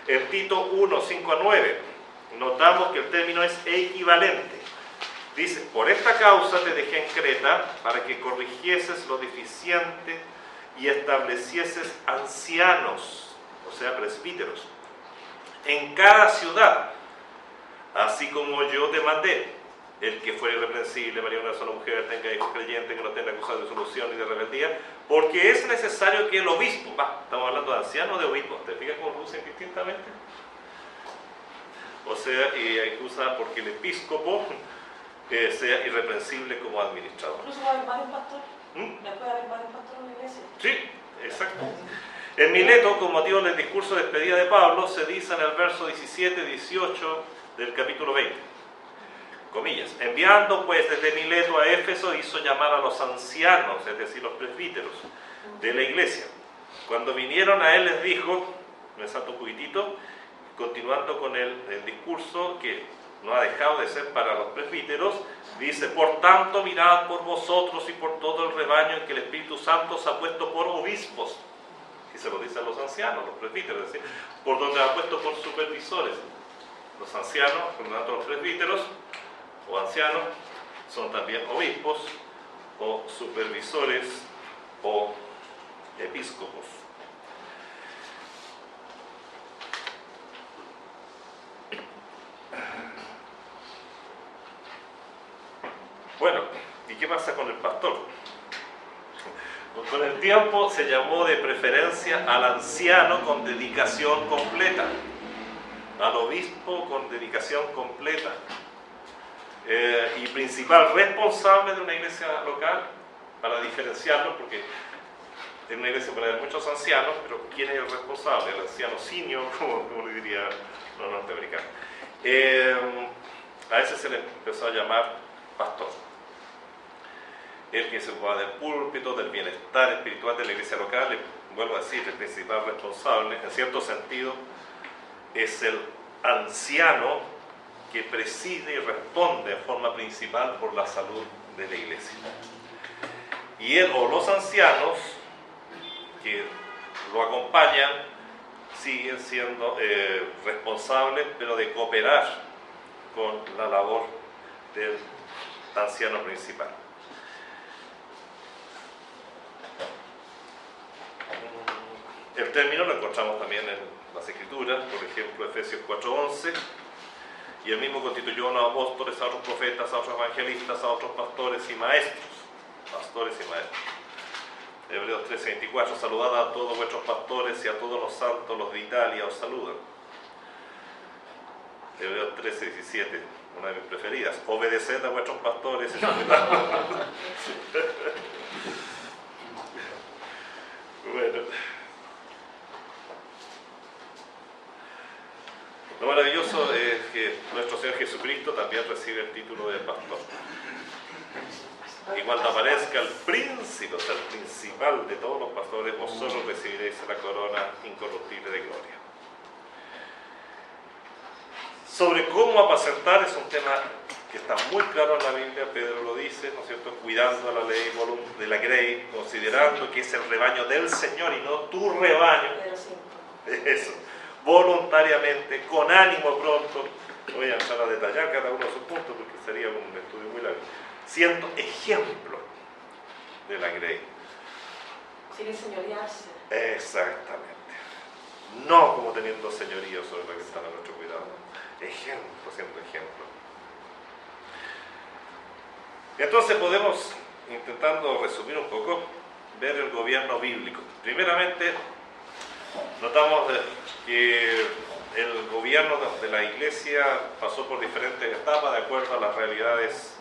En Tito 1, 5 a 9, notamos que el término es equivalente. Dice, por esta causa te dejé en Creta, para que corrigieses lo deficiente y establecieses ancianos, o sea, presbíteros, en cada ciudad, así como yo te mandé. El que fuera irreprensible, marido de una sola mujer, tenga hijos creyentes, que no tenga acusado de dissolución y de rebeldía, porque es necesario que el obispo, estamos hablando de anciano o de obispo, ¿te fijas cómo lo usan distintamente? O sea, y hay que usar porque el episcopo sea irreprensible como administrador. Incluso va a haber varios pastores. Después haber varios pastores en la iglesia. Sí, exacto. En Mileto, con motivo del discurso de despedida de Pablo, se dice en el verso 17-18 del capítulo 20, comillas, enviando pues desde Mileto a Éfeso, hizo llamar a los ancianos, es decir, los presbíteros de la iglesia. Cuando vinieron a él les dijo, me salto un poquitito, continuando con el discurso que no ha dejado de ser para los presbíteros, dice, por tanto mirad por vosotros y por todo el rebaño en que el Espíritu Santo os ha puesto por obispos. Y se lo dice a los ancianos, los presbíteros, es decir, por donde ha puesto por supervisores. Los ancianos, por lo tanto los presbíteros o ancianos, son también obispos o supervisores o episcopos. Bueno, ¿y qué pasa con el pastor? Con el tiempo se llamó de preferencia al anciano con dedicación completa, al obispo con dedicación completa, y principal responsable de una iglesia local, para diferenciarlo, porque en una iglesia puede haber muchos ancianos, pero ¿quién es el responsable? El anciano senior, como le diría los norteamericanos. A ese se le empezó a llamar pastor. El que se ocupa del púlpito, del bienestar espiritual de la iglesia local, vuelvo a decir, el principal responsable, en cierto sentido, es el anciano que preside y responde en forma principal por la salud de la iglesia. Y él o los ancianos que lo acompañan siguen siendo responsables, pero de cooperar con la labor del anciano principal. El término lo encontramos también en las Escrituras, por ejemplo, Efesios 4:11, y el mismo constituyó a unos apóstoles, a otros profetas, a otros evangelistas, a otros pastores y maestros. Pastores y maestros. Hebreos 13:24, saludad a todos vuestros pastores y a todos los santos, los de Italia os saludan. Hebreos 13:17, una de mis preferidas, obedeced a vuestros pastores y bueno. Lo maravilloso es que nuestro Señor Jesucristo también recibe el título de pastor. Y cuando aparezca el príncipe, o sea, el principal de todos los pastores, vosotros recibiréis la corona incorruptible de gloria. Sobre cómo apacentar es un tema que está muy claro en la Biblia. Pedro lo dice, ¿no es cierto?, cuidando la ley de la grey, considerando que es el rebaño del Señor y no tu rebaño. Eso, voluntariamente, con ánimo pronto. Voy a entrar a detallar cada uno de sus puntos porque sería un estudio muy largo. Siendo ejemplo de la grey. Sin enseñorearse. Exactamente. no como teniendo señorío sobre la que están a nuestro cuidado. Ejemplo, siempre ejemplo. Entonces podemos, intentando resumir un poco, ver el gobierno bíblico. Primeramente, notamos que el gobierno de la iglesia pasó por diferentes etapas de acuerdo a las realidades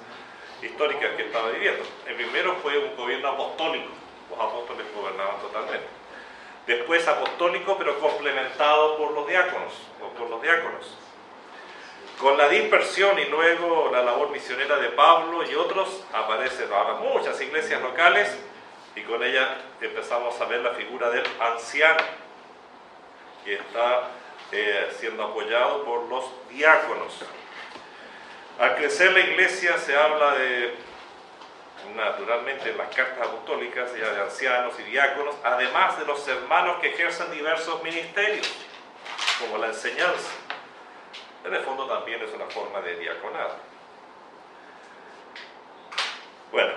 históricas que estaba viviendo. El primero fue un gobierno apostólico, los apóstoles gobernaban totalmente. Después apostólico, pero complementado por los diáconos, Con la dispersión y luego la labor misionera de Pablo y otros, aparecen ahora muchas iglesias locales y con ella empezamos a ver la figura del anciano, que está siendo apoyado por los diáconos. Al crecer la iglesia se habla de, naturalmente en las cartas apostólicas, ya de ancianos y diáconos, además de los hermanos que ejercen diversos ministerios, como la enseñanza. En el fondo también es una forma de diaconado. Bueno,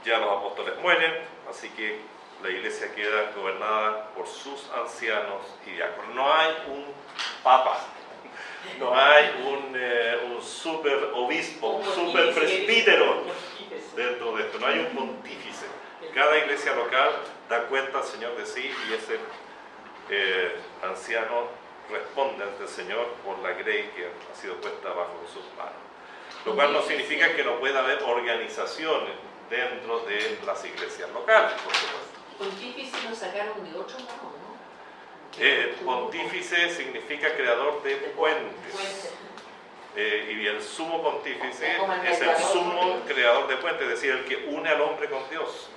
ya los apóstoles mueren, así que la iglesia queda gobernada por sus ancianos y diáconos. No hay un papa, no hay un super obispo, un super presbítero dentro de esto, no hay un pontífice. Cada iglesia local da cuenta al Señor de sí y ese anciano responde ante el Señor por la grey que ha sido puesta bajo sus manos. Lo cual no significa que no pueda haber organizaciones dentro de las iglesias locales, por supuesto. Pontífice lo sacaron de otro lado, ¿no? Pontífice significa creador de puentes. Y el sumo pontífice es el sumo creador de puentes, es decir, el que une al hombre con Dios.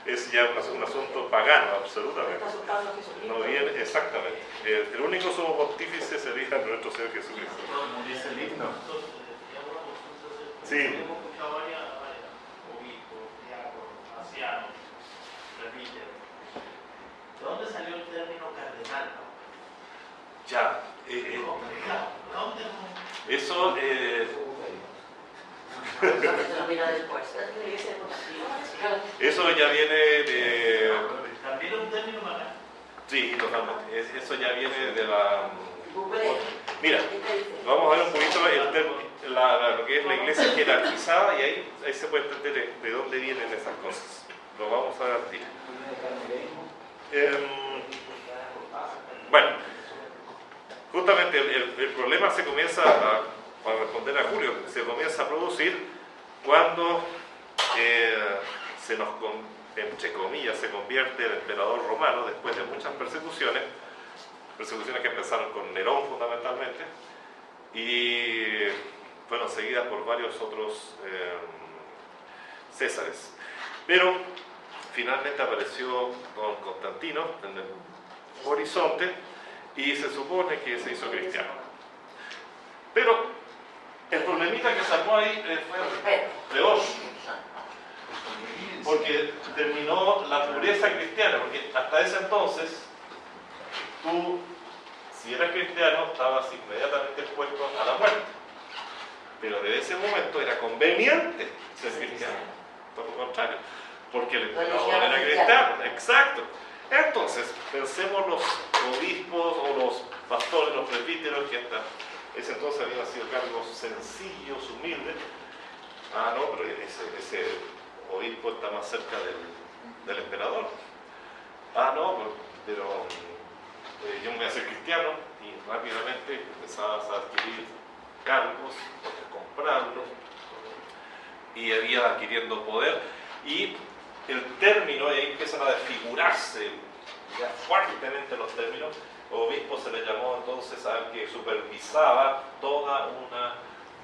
Es ya un asunto pagano, absolutamente. No viene, exactamente. El único sumo pontífice sería nuestro Señor Jesucristo. Como dice el himno. Sí. Hemos escuchado varias obispos, diáconos, ancianos, presbíteros. ¿De dónde salió el término cardenal? Ya. ¿Dónde? Eso. Eso ya viene de... ¿También es un término más? Sí, totalmente. Eso ya viene de la... Mira, vamos a ver un poquito lo que es la iglesia jerarquizada y ahí se puede entender de dónde vienen esas cosas. Lo vamos a ver al tiro. Bueno, justamente el problema se comienza para responder a Julio, se comienza a producir cuando entre comillas, se convierte el emperador romano después de muchas persecuciones que empezaron con Nerón fundamentalmente y fueron seguidas por varios otros césares. Pero finalmente apareció don Constantino en el horizonte y se supone que se hizo cristiano. Pero el problemita que sacó ahí fue peor, porque terminó la pureza cristiana, porque hasta ese entonces tú, si eras cristiano, estabas inmediatamente expuesto a la muerte, pero desde ese momento era conveniente ser cristiano, por lo contrario, porque el emperador era cristiano, exacto. Entonces, pensemos los obispos o los pastores, los presbíteros, que hasta ese entonces habían sido cargos sencillos, humildes. Ah, no, pero ese obispo está más cerca del emperador. Ah, no, pero yo me voy a hacer cristiano y rápidamente empezabas a adquirir cargos, a comprarlos y había adquiriendo poder y el término, y ahí empiezan a desfigurarse ya fuertemente los términos. Obispo se le llamó entonces al que supervisaba toda una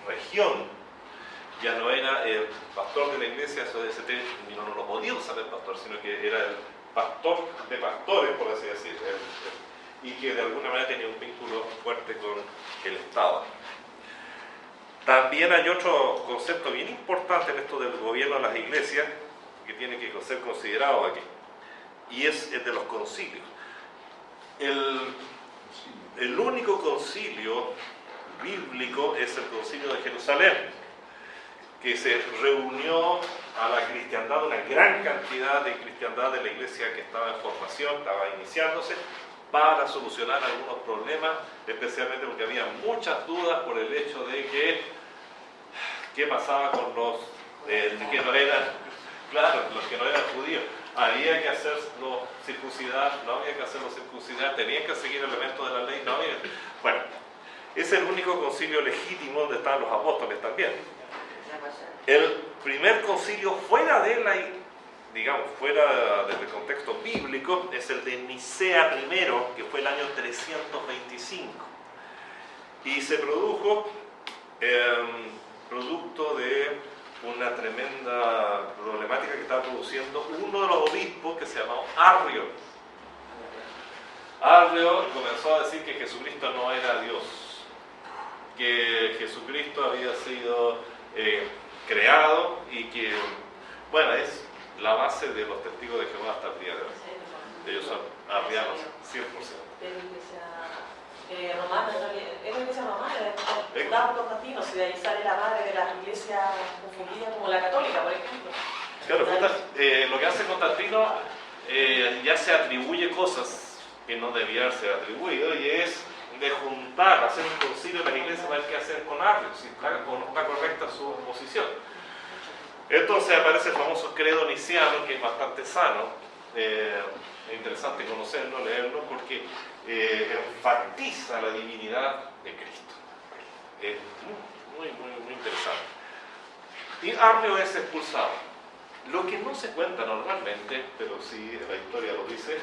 región. Ya no era el pastor de la iglesia, ese término no lo podía usar el pastor, sino que era el pastor de pastores, por así decir, y que de alguna manera tenía un vínculo fuerte con el Estado. También hay otro concepto bien importante en esto del gobierno de las iglesias, que tiene que ser considerado aquí, y es el de los concilios. El único concilio bíblico es el concilio de Jerusalén, que se reunió a la cristiandad, una gran cantidad de cristiandad de la iglesia que estaba en formación, estaba iniciándose, para solucionar algunos problemas, especialmente porque había muchas dudas por el hecho de que qué pasaba con los que no eran, claro, los que no eran judíos. Había que hacerlos circuncidar, no había que hacerlos circuncidar, tenían que seguir elementos de la ley, no había. Bueno, es el único concilio legítimo donde están los apóstoles también. El primer concilio fuera de la, digamos, fuera del contexto bíblico, es el de Nicea I, que fue el año 325. Y se produjo producto de una tremenda problemática que estaba produciendo uno de los obispos que se llamaba Arrio. Arrio comenzó a decir que Jesucristo no era Dios, que Jesucristo había sido creado y que, bueno, es la base de los testigos de Jehová hasta el día de hoy. Ellos son arrianos, 100%. Romana, es la iglesia romana, fundada por Constantino, si de ahí sale la madre de las iglesias confundidas como la católica, por ejemplo. Claro, lo que hace Constantino ya se atribuye cosas que no debían ser atribuidas, y es de juntar, hacer un concilio en la iglesia para ver qué hacer con Arrio, si está o no está correcta su posición. Entonces aparece el famoso credo niciano, que es bastante sano, es interesante conocerlo, leerlo, porque enfatiza la divinidad de Cristo. Es muy interesante. Y Arrio es expulsado. Lo que no se cuenta normalmente, pero sí la historia lo dice,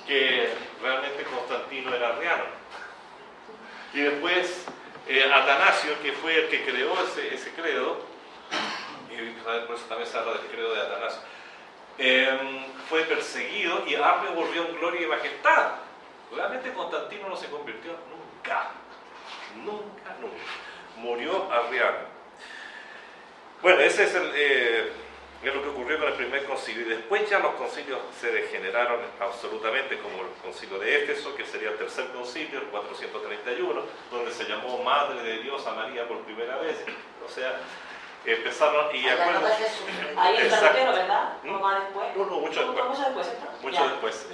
que realmente Constantino era arriano. Y después Atanasio, que fue el que creó ese credo, y por eso también se habla del credo de Atanasio, fue perseguido y Arrio volvió en gloria y majestad. Realmente Constantino no se convirtió nunca. Murió arriano. Bueno, ese es lo que ocurrió con el primer concilio. Y después ya los concilios se degeneraron absolutamente, como el concilio de Éfeso, que sería el tercer concilio, el 431, donde se llamó Madre de Dios a María por primera vez. O sea, empezaron, y acuerdo, ahí está Lutero, ¿verdad? ¿No más después? No, mucho después. Mucho después.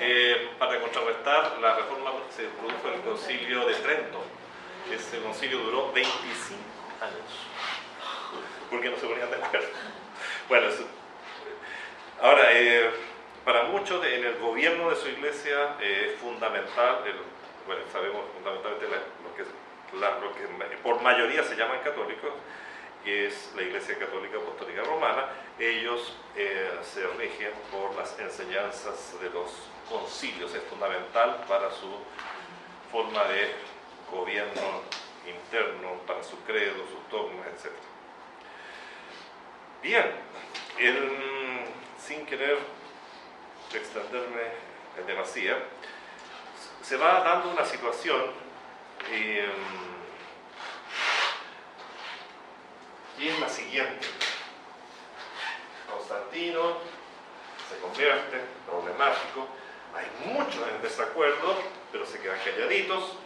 Para contrarrestar la reforma se produjo el concilio de Trento. Ese concilio duró 25 años. Porque no se ponían de acuerdo. Bueno, ahora, para muchos en el gobierno de su iglesia es fundamental, bueno, sabemos fundamentalmente lo que por mayoría se llaman católicos, que es la Iglesia Católica Apostólica Romana. Ellos se rigen por las enseñanzas de los concilios, es fundamental para su forma de gobierno interno, para su credo, sus dogmas, etc. Bien, sin querer extenderme en demasía, se va dando una situación y es la siguiente. Constantino se convierte, problemático, hay muchos en desacuerdo, pero se quedan calladitos,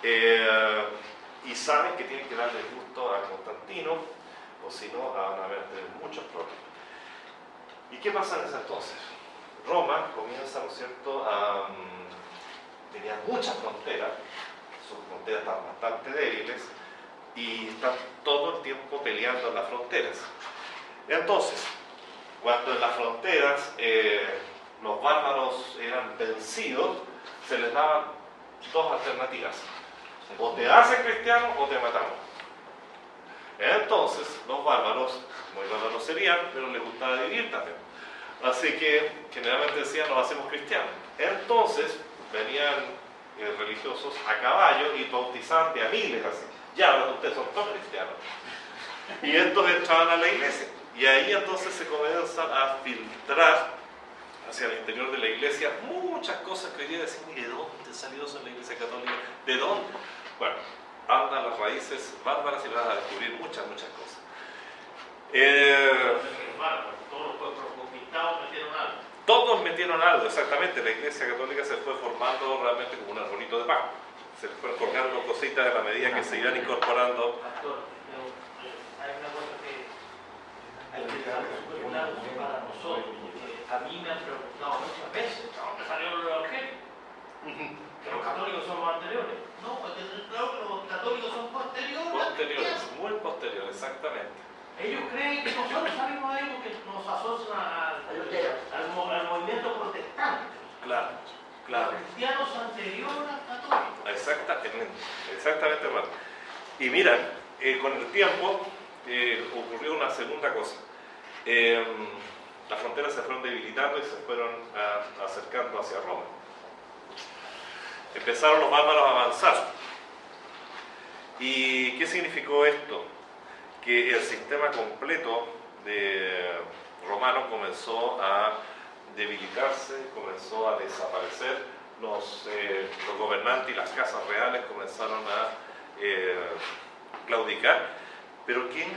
y saben que tienen que darle gusto a Constantino, o si no van a haber muchos problemas. ¿Y qué pasa en ese entonces? Roma comienza, ¿no es cierto?, tenía muchas fronteras, sus fronteras estaban bastante débiles, y están todo el tiempo peleando en las fronteras. Entonces, cuando en las fronteras los bárbaros eran vencidos, se les daban dos alternativas: o te haces cristiano o te matamos. Entonces los bárbaros, muy bárbaros serían, pero les gustaba vivir también, así que generalmente decían nos hacemos cristianos. Entonces venían religiosos a caballo y bautizaban de a miles así. Ya, ahora ustedes son todos cristianos. Y estos entraban a la iglesia. Y ahí entonces se comienzan a filtrar hacia el interior de la iglesia muchas cosas que hoy día decimos: ¿y de dónde salió eso en la iglesia católica? ¿De dónde? Bueno, andan las raíces bárbaras y vas a descubrir muchas cosas. Todos los pueblos conquistados metieron algo. Todos metieron algo, exactamente. La iglesia católica se fue formando realmente como un arbolito de pan. Se fueron colgando cositas a la medida que se irán incorporando. Hay una cosa que hay que dejar súper claro para nosotros, porque a mí me han preguntado muchas veces: ¿dónde salió el evangelio? Que los católicos son más anteriores. No, porque claro que los católicos son posteriores. Posteriores, muy posteriores, exactamente. Ellos creen que nosotros sabemos algo que nos asocia al movimiento protestante. Claro, claro. Los cristianos anteriores al católico. Exactamente, hermano. Y mira, con el tiempo ocurrió una segunda cosa. Las fronteras se fueron debilitando y se fueron acercando hacia Roma. Empezaron los bárbaros a avanzar. ¿Y qué significó esto? Que el sistema completo de romano comenzó a debilitarse, comenzó a desaparecer, los gobernantes y las casas reales comenzaron a claudicar, pero ¿quién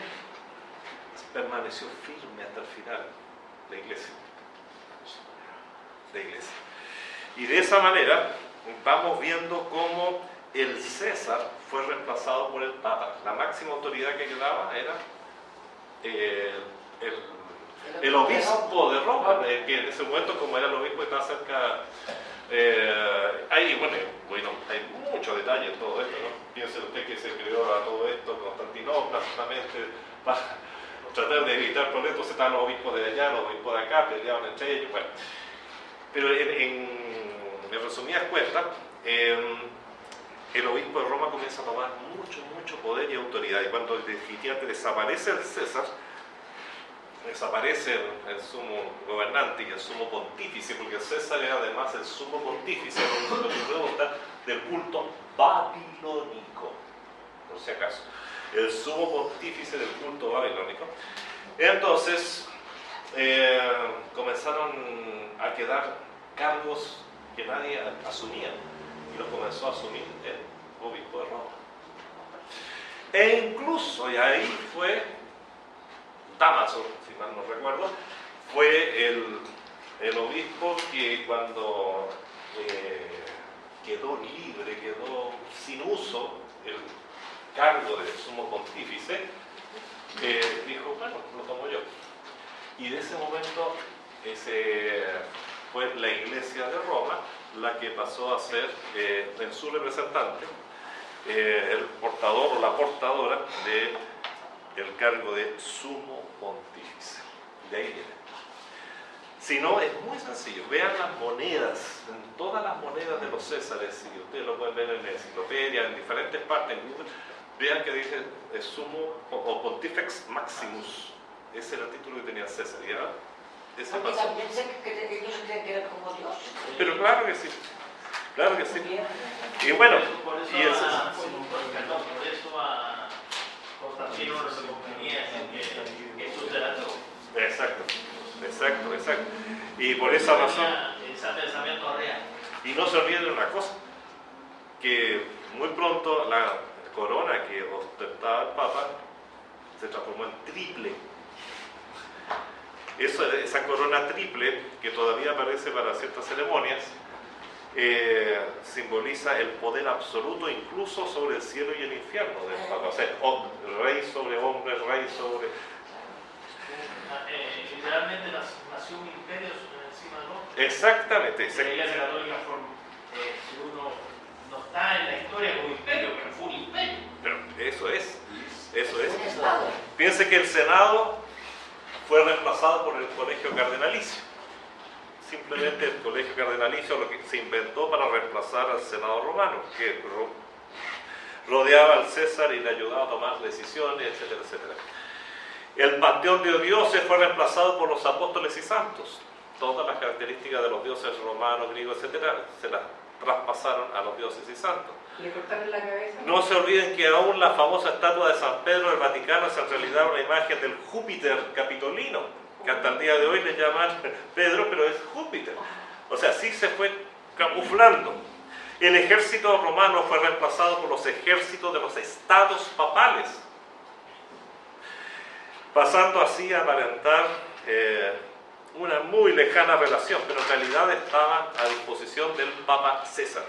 permaneció firme hasta el final? La iglesia. La iglesia. Y de esa manera vamos viendo cómo el César fue reemplazado por el Papa. La máxima autoridad que quedaba era el obispo de Roma, que en ese momento, como era el obispo, estaba cerca. Hay muchos detalles en todo esto, ¿no? Piense usted que se creó a todo esto Constantinopla justamente para tratar de evitar problemas. Entonces estaban los obispos de allá, los obispos de acá, peleaban entre ellos. Bueno. Pero en resumidas cuentas, el obispo de Roma comienza a tomar mucho poder y autoridad. Y cuando definitivamente desaparece el César, desaparece el sumo gobernante y el sumo pontífice, porque el César era además el sumo pontífice del culto babilónico, por si acaso, el sumo pontífice del culto babilónico. Entonces comenzaron a quedar cargos que nadie asumía, y los comenzó a asumir el obispo de Roma. E incluso, y ahí fue Dámaso, si mal no recuerdo, fue el obispo que cuando quedó libre, quedó sin uso el cargo de sumo pontífice, dijo, bueno, lo tomo yo. Y de ese momento fue la Iglesia de Roma la que pasó a ser en su representante el portador o la portadora del cargo de sumo pontífice. De ahí viene. Si no, es muy sencillo. Vean las monedas, en todas las monedas de los Césares, y ustedes lo pueden ver en la enciclopedia, en diferentes partes, en Google, vean que dice sumo o pontifex maximus. Ese era el título que tenía César. ¿Ya? Ese Porque pasó. también sé que ellos creen que eran como Dios. Pero claro que sí. Claro que sí. Y bueno, por eso y el a Constantino no se convenía en que Jesús era Dios. Exacto. Y por esa razón. Ese pensamiento real. Y no se olviden de una cosa, que muy pronto la corona que ostentaba el Papa se transformó en triple. Esa corona triple, que todavía aparece para ciertas ceremonias, simboliza el poder absoluto incluso sobre el cielo y el infierno del Papa. O sea, rey sobre hombres, rey sobre... Literalmente nació un imperio encima del otro. Exactamente. La Iglesia Católica si uno no está en la historia como imperio, pero fue un imperio. Pero eso es. Piense que el Senado fue reemplazado por el colegio cardenalicio. Simplemente el colegio cardenalicio lo que se inventó para reemplazar al Senado romano, que rodeaba al César y le ayudaba a tomar decisiones, etcétera, etcétera. El panteón de dioses fue reemplazado por los apóstoles y santos. Todas las características de los dioses romanos, griegos, etcétera, se las traspasaron a los dioses y santos. ¿Le cortaron la cabeza? No se olviden que aún la famosa estatua de San Pedro del Vaticano es en realidad una imagen del Júpiter capitolino, que hasta el día de hoy le llaman Pedro, pero es Júpiter. O sea, sí se fue camuflando. El ejército romano fue reemplazado por los ejércitos de los estados papales, pasando así a aparentar una muy lejana relación, pero en realidad estaba a disposición del Papa César.